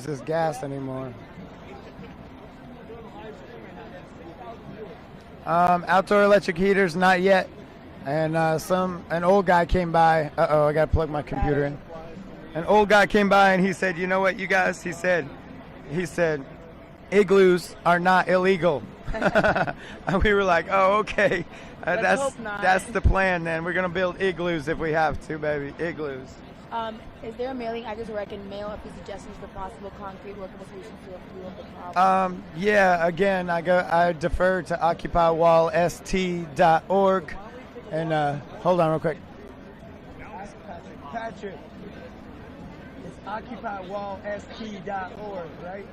this gas anymore. Outdoor electric heaters, not yet. And an old guy came by. I gotta plug my computer in. An old guy came by and he said, you know what, you guys? He said, igloos are not illegal. And we were like, oh, okay. That's the plan then. We're gonna build igloos if we have to, baby. Igloos. Is there a mailing address where I can mail a few suggestions for possible concrete workable solutions to the problem? Yeah, again, I defer to occupyLAst.org. And hold on real quick. Patrick, it's occupyLAst.org, right?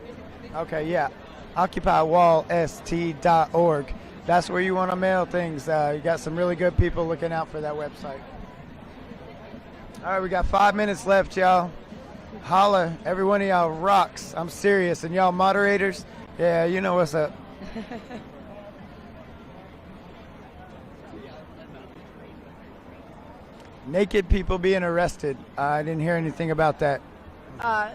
Okay, yeah. occupyLAst.org. That's where you want to mail things. You got some really good people looking out for that website. All right, we got 5 minutes left, y'all. Holla, every one of y'all rocks. I'm serious. And y'all moderators, yeah, you know what's up. Naked people being arrested. I didn't hear anything about that.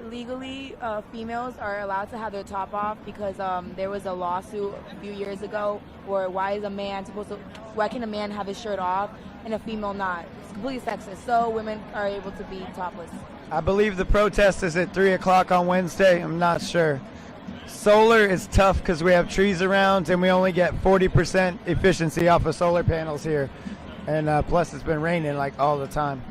Legally, females are allowed to have their top off because there was a lawsuit a few years ago where why can a man have his shirt off and a female not? It's completely sexist. So women are able to be topless. I believe the protest is at 3 o'clock on Wednesday. I'm not sure. Solar is tough because we have trees around and we only get 40% efficiency off of solar panels here. And plus it's been raining like all the time.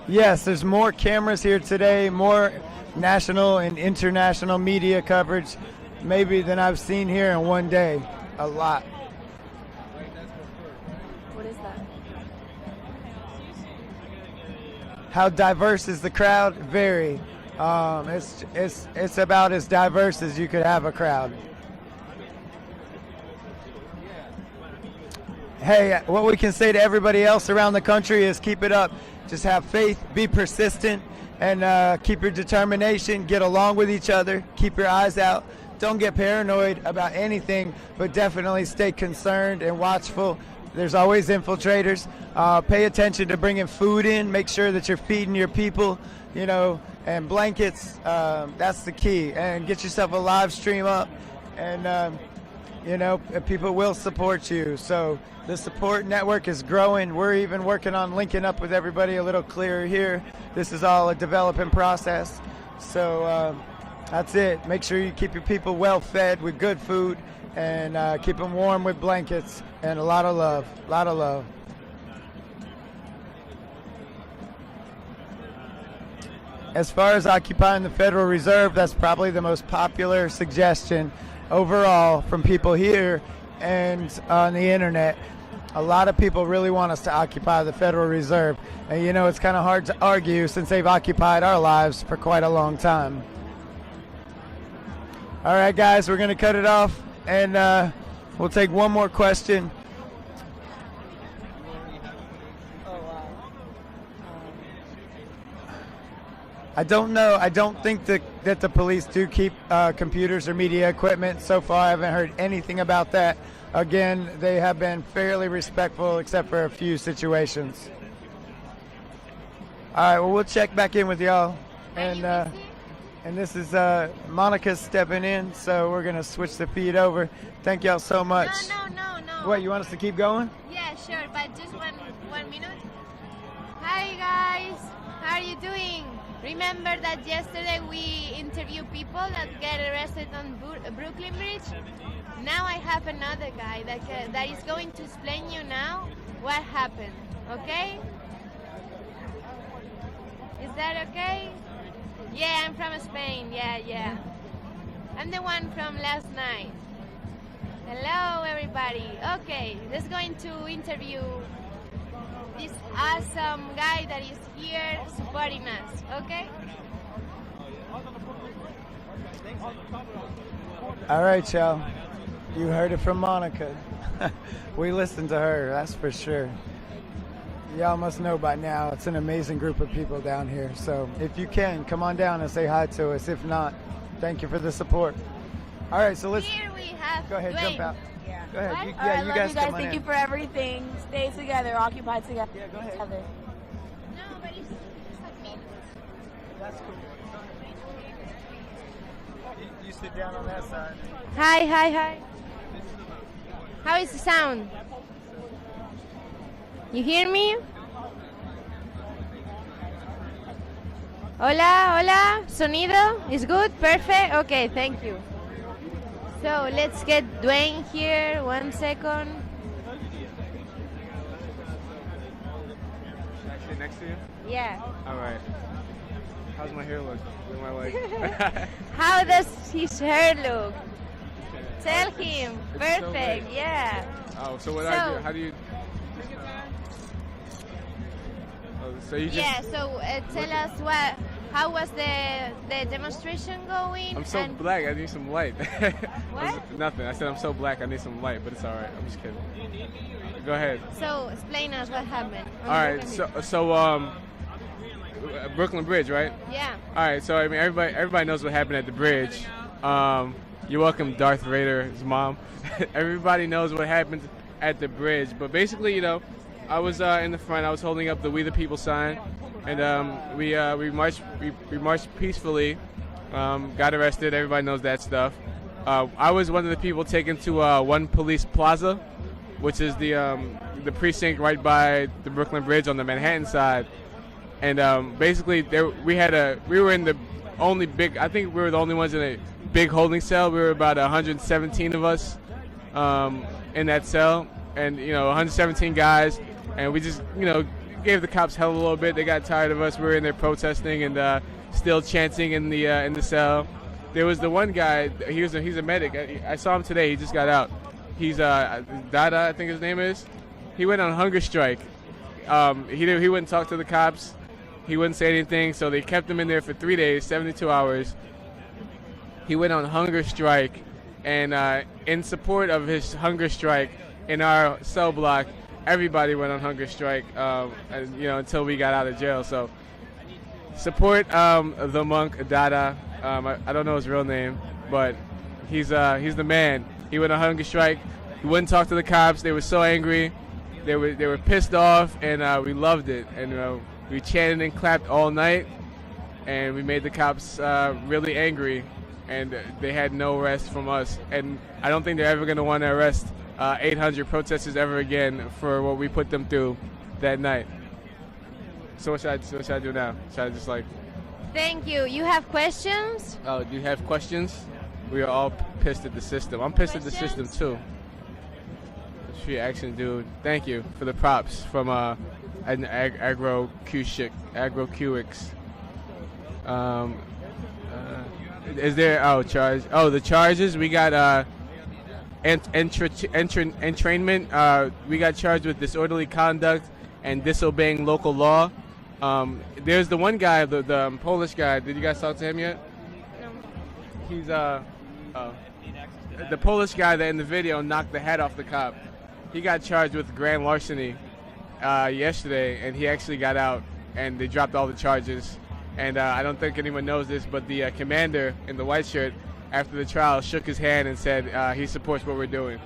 Yes, there's more cameras here today, more national and international media coverage maybe than I've seen here in one day. A lot. What is that? How diverse is the crowd? Very. It's about as diverse as you could have a crowd. Hey, what we can say to everybody else around the country is keep it up. Just have faith, be persistent, and keep your determination. Get along with each other. Keep your eyes out. Don't get paranoid about anything, but definitely stay concerned and watchful. There's always infiltrators. Pay attention to bringing food in. Make sure that you're feeding your people, you know, and blankets. That's the key. And get yourself a live stream up, and you know, people will support you. So the support network is growing. We're even working on linking up with everybody a little clearer here. This is all a developing process. So that's it. Make sure you keep your people well fed with good food, and keep them warm with blankets, and a lot of love. A lot of love. As far as occupying the Federal Reserve, that's probably the most popular suggestion overall from people here and on the internet. A lot of people really want us to occupy the Federal Reserve. And you know, it's kind of hard to argue since they've occupied our lives for quite a long time. All right, guys, we're going to cut it off, and we'll take one more question. I don't know. I don't think that the police do keep computers or media equipment. So far, I haven't heard anything about that. Again, they have been fairly respectful except for a few situations. All right, well, we'll check back in with y'all. And this is Monica stepping in, so we're going to switch the feed over. Thank y'all so much. No. What, you want us to keep going? Yeah, sure, but just one minute. Hi, guys. How are you doing? Remember that yesterday we interviewed people that get arrested on Brooklyn Bridge? Now I have another guy that is going to explain you now what happened, okay? Is that okay? Yeah, I'm from Spain, yeah. I'm the one from last night. Hello, everybody. Okay, let's go into interview this awesome guy that is here supporting us, okay? All right, y'all. You heard it from Monica. We listened to her, that's for sure. Y'all must know by now, it's an amazing group of people down here. So if you can, come on down and say hi to us. If not, thank you for the support. All right, so let's... Here we have Go ahead, Dwayne. jump out. Yeah. Go ahead. What? You, All right, yeah, love you guys come on Thank in. you for everything. Stay together. Occupy together. Yeah, go ahead. Together. No, but it's like me. That's cool. You sit down on that side. Hi, hi, hi. How is the sound? You hear me? Hola, hola. Sonido is good? Perfect? Okay, thank you. So let's get Dwayne here. 1 second. Should I sit next to you? Yeah. All right. How's my hair look? Look my leg. How does his hair look? Tell him. It's so Perfect. big. Yeah. Oh, so what do I do? So- How do you? Oh, so you just? Yeah. So tell us how was the demonstration going? I'm so and black. I need some light. What? Nothing. I said I'm so black. I need some light, but it's all right. I'm just kidding. Go ahead. So explain us what happened. on All right. Brooklyn Bridge. So Brooklyn Bridge, right? Yeah. All right. So I mean, everybody knows what happened at the bridge. You're welcome, Darth Vader's mom. Everybody knows what happened at the bridge. But basically, you know, I was in the front. I was holding up the "We the People" sign, and we marched peacefully. Got arrested. Everybody knows that stuff. I was one of the people taken to One Police Plaza, which is the precinct right by the Brooklyn Bridge on the Manhattan side. And basically, we were in the only big. I think we were the only ones in a big holding cell. We were about 117 of us in that cell, and 117 guys, and we just gave the cops hell a little bit. They got tired of us. We were in there protesting and still chanting in the cell. There was the one guy. He's a medic. I saw him today. He just got out. He's Dada, I think his name is. He went on hunger strike. He wouldn't talk to the cops. He wouldn't say anything. So they kept him in there for 3 days, 72 hours. He went on hunger strike, and in support of his hunger strike, in our cell block, everybody went on hunger strike. Until we got out of jail. So support the monk Dada. I don't know his real name, but he's the man. He went on hunger strike. He wouldn't talk to the cops. They were so angry. They were pissed off, and we loved it. And we chanted and clapped all night, and we made the cops really angry. And they had no rest from us. And I don't think they're ever going to want to arrest 800 protesters ever again for what we put them through that night. So what should I do now? Should I just Thank you. You have questions? Oh, do you have questions? We are all pissed at the system. I'm pissed at the system too. Street action, dude. Thank you for the props from an AgroQX. Is there charge? Oh, the charges we got. Entrainment. We got charged with disorderly conduct and disobeying local law. There's the one guy, the Polish guy. Did you guys talk to him yet? No. He's the Polish guy that in the video knocked the hat off the cop. He got charged with grand larceny yesterday, and he actually got out, and they dropped all the charges. And I don't think anyone knows this, but the commander in the white shirt, after the trial, shook his hand and said he supports what we're doing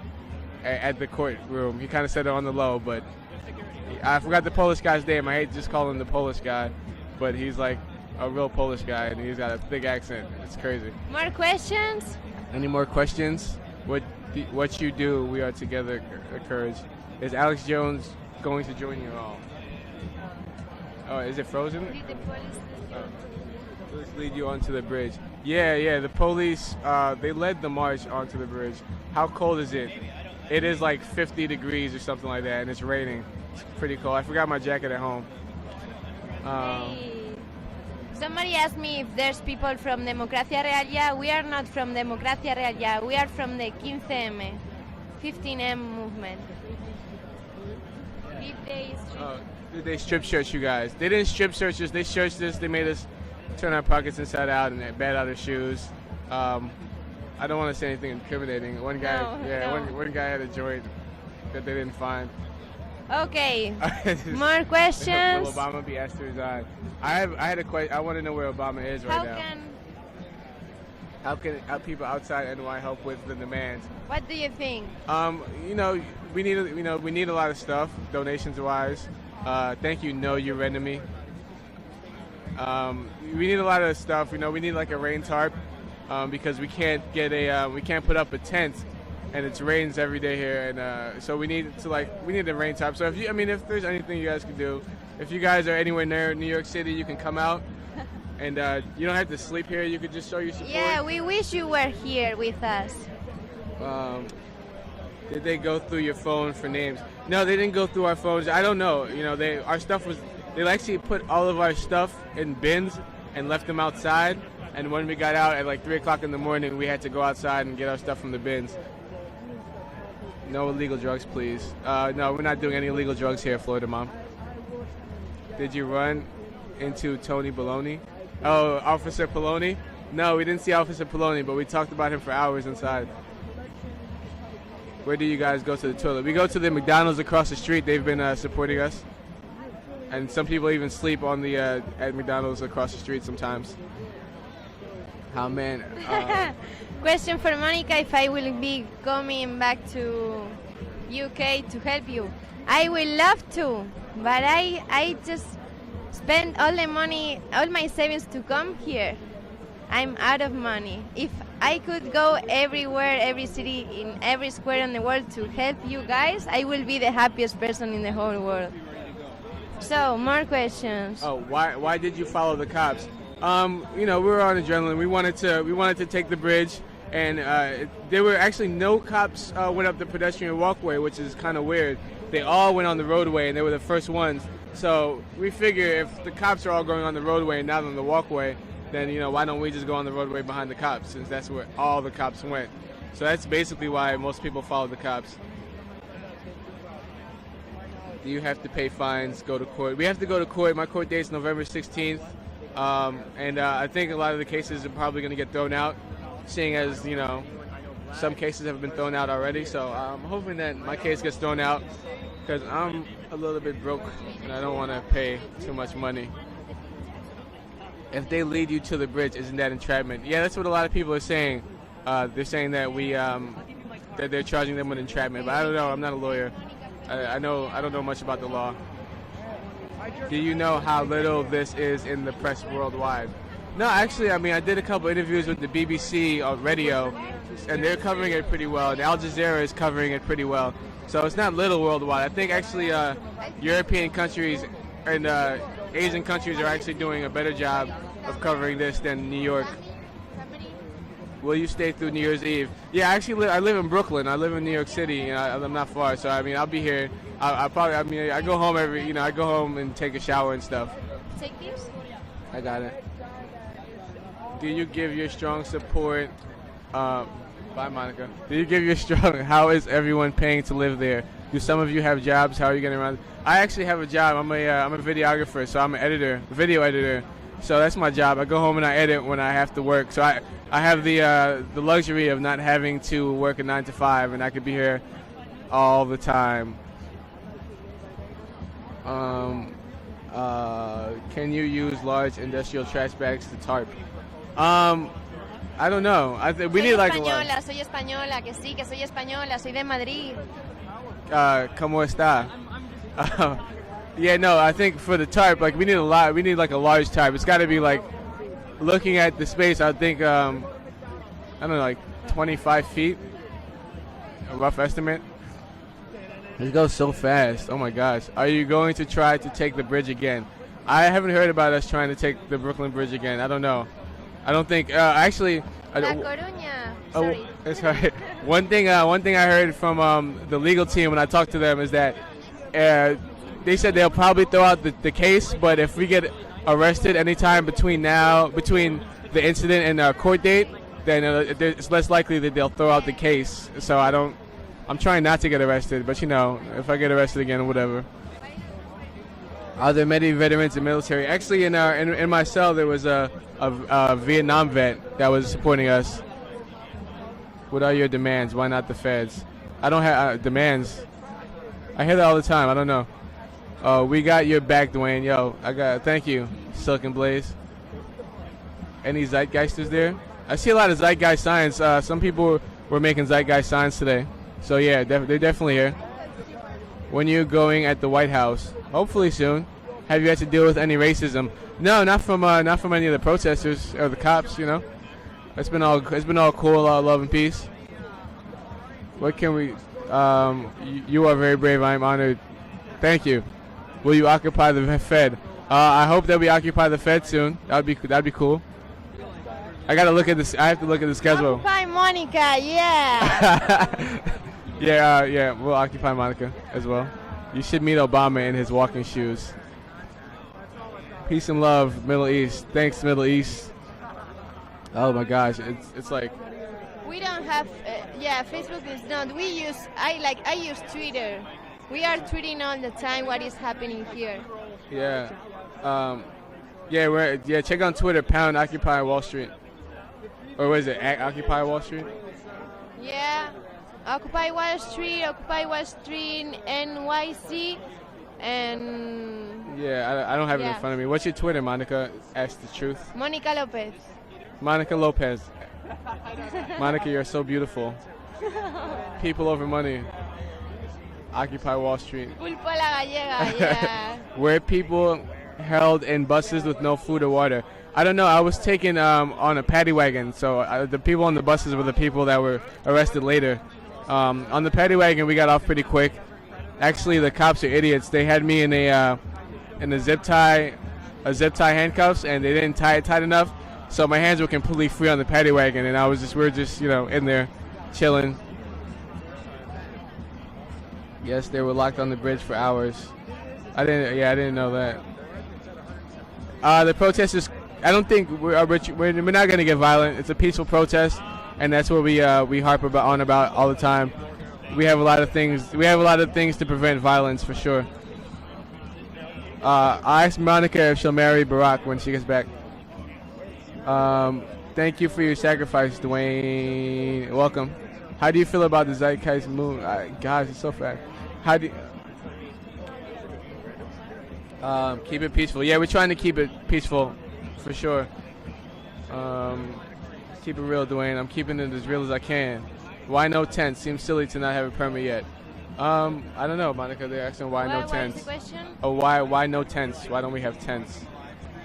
at the courtroom. He kind of said it on the low, but I forgot the Polish guy's name. I hate to just call him the Polish guy, but he's like a real Polish guy, and he's got a thick accent. It's crazy. More questions? Any more questions? What you do, we are together, courage. Is Alex Jones going to join you all? Oh, is it frozen? Let's lead you onto the bridge. Yeah, the police, they led the march onto the bridge. How cold is it? It is like 50 degrees or something like that, and it's raining. It's pretty cold. I forgot my jacket at home. Hey. Somebody asked me if there's people from Democracia Real Ya. We are not from Democracia Real Ya. We are from the 15M, 15M movement. Did they strip search you guys? They didn't strip search us. They searched us. They made us turn our pockets inside out and they bat out our shoes. I don't want to say anything incriminating. One guy, one guy had a joint that they didn't find. Okay. More questions? Will Obama be asked to resign? I had a question. I want to know where Obama is right now. How can people outside NY help with the demands? What do you think? You know, we need a lot of stuff, donations wise. Thank you, Know Your Enemy. We need a lot of stuff. You know, we need like a rain tarp because we can't put up a tent, and it rains every day here, and so we need a rain tarp. So if there's anything you guys can do, if you guys are anywhere near New York City, you can come out. And you don't have to sleep here. You could just show your support. Yeah, we wish you were here with us. Did they go through your phone for names? No, they didn't go through our phones. I don't know. You know, they actually put all of our stuff in bins and left them outside. And when we got out at like 3 o'clock in the morning, we had to go outside and get our stuff from the bins. No illegal drugs, please. No, we're not doing any illegal drugs here, Florida Mom. Did you run into Tony Baloney? Oh, Officer Poloni? No, we didn't see Officer Poloni, but we talked about him for hours inside. Where do you guys go to the toilet? We go to the McDonald's across the street. They've been supporting us. And some people even sleep on the at McDonald's across the street sometimes. How man? Question for Monica, if I will be coming back to UK to help you. I will love to, but I just spend all the money, all my savings to come here. I'm out of money. If I could go everywhere, every city, in every square in the world to help you guys, I will be the happiest person in the whole world. So, more questions. Oh, why did you follow the cops? We were on adrenaline. We wanted to take the bridge, and there were actually no cops went up the pedestrian walkway, which is kind of weird. They all went on the roadway, and they were the first ones. So we figure if the cops are all going on the roadway and not on the walkway, then why don't we just go on the roadway behind the cops, since that's where all the cops went. So that's basically why most people follow the cops. Do you have to pay fines, go to court? We have to go to court. My court date's November 16th. And I think a lot of the cases are probably going to get thrown out, seeing as, some cases have been thrown out already. So I'm hoping that my case gets thrown out because I'm a little bit broke and I don't want to pay too much money. If they lead you to the bridge, isn't that entrapment? Yeah, that's what a lot of people are saying. They're saying that that they're charging them with entrapment, but I don't know. I'm not a lawyer. I don't know much about the law. Do you know how little this is in the press worldwide? No, actually, I did a couple interviews with the BBC on radio, and they're covering it pretty well, and Al Jazeera is covering it pretty well. So it's not little worldwide. I think actually European countries and Asian countries are actually doing a better job of covering this than New York. Will you stay through New Year's Eve? Yeah, actually, I live in Brooklyn. I live in New York City, and I'm not far. So I'll be here. I go home I go home and take a shower and stuff. Take these? I got it. Do you give your strong support? Bye, Monica. Do you give your strong? How is everyone paying to live there? Do some of you have jobs? How are you getting around? I actually have a job. I'm a videographer, so I'm an editor, video editor. So that's my job. I go home and I edit when I have to work. So I have the luxury of not having to work a 9 to 5, and I could be here all the time. Can you use large industrial trash bags to tarp? I don't know. We need like a lot. Soy española, que sí, que soy española, soy de Madrid. ¿Cómo está? Yeah, no, I think for the tarp, like we need a lot. We need like a large tarp. It's got to be like, looking at the space, I think I don't know, like 25 feet. A rough estimate. This goes so fast. Oh my gosh. Are you going to try to take the bridge again? I haven't heard about us trying to take the Brooklyn Bridge again. I don't know. I don't think. Actually. La Coruña. Sorry. That's right. One thing I heard from the legal team when I talked to them is that they said they'll probably throw out the case, but if we get arrested anytime between the incident and our court date, then it's less likely that they'll throw out the case. So I'm trying not to get arrested, but if I get arrested again, whatever. Are there many veterans in the military? Actually, in my cell there was a Vietnam vet that was supporting us. What are your demands? Why not the feds? I don't have demands. I hear that all the time. I don't know. We got your back, Dwayne. Yo, thank you, Silk and Blaze. Any Zeitgeisters there? I see a lot of zeitgeist signs. Some people were making zeitgeist signs today. So yeah, they're definitely here. When you're going at the White House, hopefully soon. Have you had to deal with any racism? No, not from any of the protesters or the cops. You know, it's been all cool, all love and peace. What can we? You are very brave. I am honored. Thank you. Will you occupy the Fed? I hope that we occupy the Fed soon. That'd be cool. I gotta look at this. I have to look at the schedule. Occupy Monica, yeah. Yeah. We'll occupy Monica as well. You should meet Obama in his walking shoes. Peace and love, Middle East. Thanks, Middle East. Oh my gosh, it's like. We don't have, Facebook is not. I use Twitter. We are tweeting all the time what is happening here. Yeah. Check on Twitter, pound Occupy Wall Street. Or what is it, at Occupy Wall Street? Yeah, Occupy Wall Street NYC, and... Yeah, I don't have it in front of me. What's your Twitter, Monica? Ask the truth. Monica Lopez. Monica Lopez. Monica, you're so beautiful. People over money. Occupy Wall Street. Pulpo la gallega, yeah. Where people held in buses with no food or water. I don't know. I was taken on a paddy wagon, so the people on the buses were the people that were arrested later. On the paddy wagon, we got off pretty quick. Actually, the cops are idiots. They had me in a zip tie handcuffs, and they didn't tie it tight enough, so my hands were completely free on the paddy wagon, and we were just in there, chilling. Yes, they were locked on the bridge for hours. I didn't know that. The protesters, I don't think we're not going to get violent. It's a peaceful protest, and that's what we harp about all the time. We have a lot of things to prevent violence for sure. I asked Monica if she'll marry Barack when she gets back. Thank you for your sacrifice, Dwayne. Welcome. How do you feel about the zeitgeist moon? Gosh, it's so fast. How do you, keep it peaceful? Yeah, we're trying to keep it peaceful, for sure. Keep it real, Dwayne. I'm keeping it as real as I can. Why no tents? Seems silly to not have a permit yet. I don't know, Monica. They're asking why no tents. What is the question? Oh, why no tents? Why don't we have tents?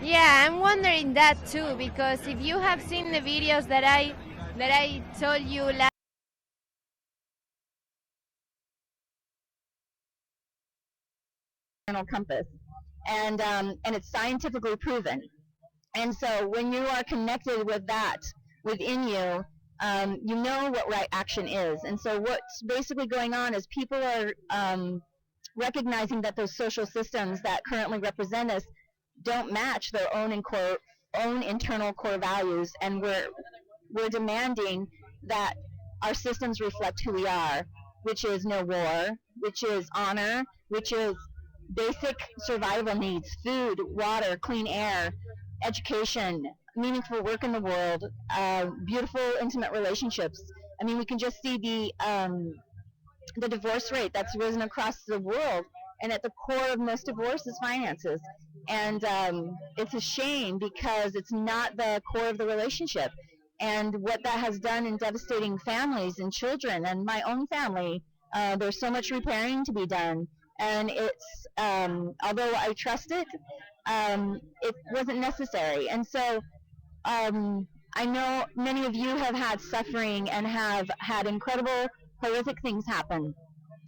Yeah, I'm wondering that too, because if you have seen the videos that I told you last. Compass, and it's scientifically proven. And so when you are connected with that within you, you know what right action is. And so what's basically going on is people are recognizing that those social systems that currently represent us don't match their own internal core values, and we're demanding that our systems reflect who we are, which is no war, which is honor, which is basic survival needs: food, water, clean air, education, meaningful work in the world, beautiful intimate relationships. I mean, we can just see the divorce rate that's risen across the world, and at the core of most divorce is finances. And it's a shame because it's not the core of the relationship. And what that has done in devastating families and children, and my own family, there's so much repairing to be done. And it's, although I trust it, it wasn't necessary. And so I know many of you have had suffering and have had incredible, horrific things happen.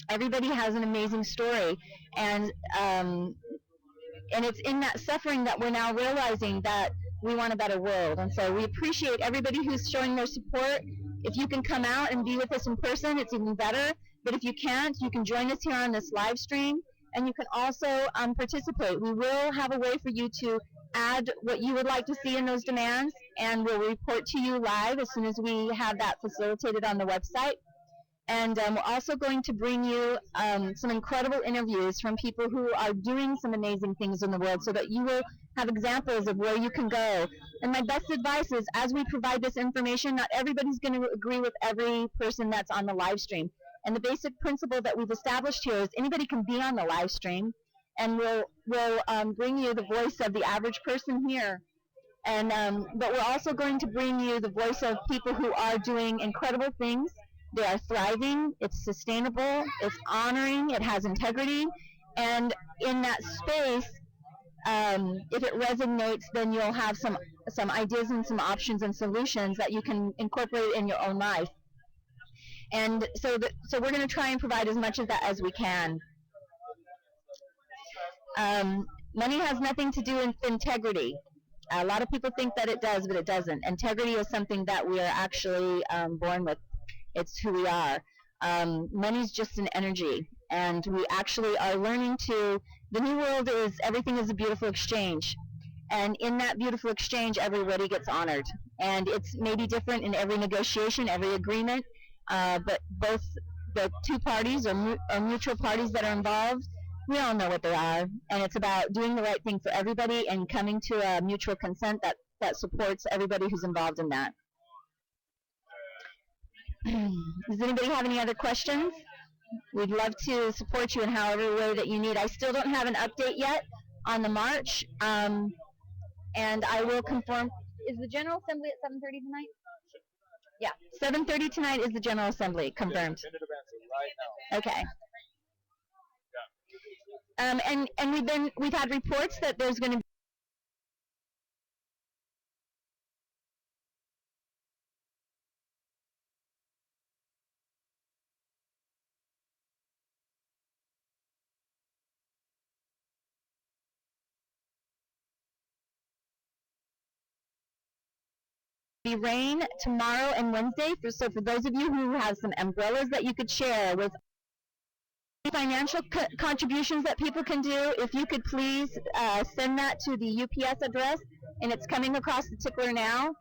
Everybody has an amazing story, and it's in that suffering that we're now realizing that we want a better world. And so we appreciate everybody who's showing their support. If you can come out and be with us in person, it's even better. But if you can't, you can join us here on this live stream, and you can also participate. We will have a way for you to add what you would like to see in those demands, and we'll report to you live as soon as we have that facilitated on the website. And we're also going to bring you some incredible interviews from people who are doing some amazing things in the world, so that you will have examples of where you can go. And my best advice is, as we provide this information, not everybody's going to agree with every person that's on the live stream. And the basic principle that we've established here is anybody can be on the live stream, and we'll bring you the voice of the average person here And but we're also going to bring you the voice of people who are doing incredible things. They are thriving, it's sustainable, it's honoring, it has integrity, and in that space, if it resonates, then you'll have some ideas and some options and solutions that you can incorporate in your own life. And so we're going to try and provide as much of that as we can. Money has nothing to do with integrity. A lot of people think that it does, but it doesn't. Integrity is something that we are actually born with. It's who we are. Money is just an energy, and we actually are learning to. The new world is everything is a beautiful exchange, and in that beautiful exchange, everybody gets honored. And it's maybe different in every negotiation, every agreement, but both the two parties or mutual parties that are involved, we all know what they are, and it's about doing the right thing for everybody and coming to a mutual consent that supports everybody who's involved in that. Does anybody have any other questions? We'd love to support you in however way that you need. I still don't have an update yet on the march, and I will confirm. Is the General Assembly at 7:30 tonight? Yeah, 7:30 tonight is the General Assembly, confirmed. Okay. And we've had reports that there's going to be rain tomorrow and Wednesday. So for those of you who have some umbrellas that you could share with financial contributions that people can do, if you could please send that to the UPS address, and it's coming across the tickler now.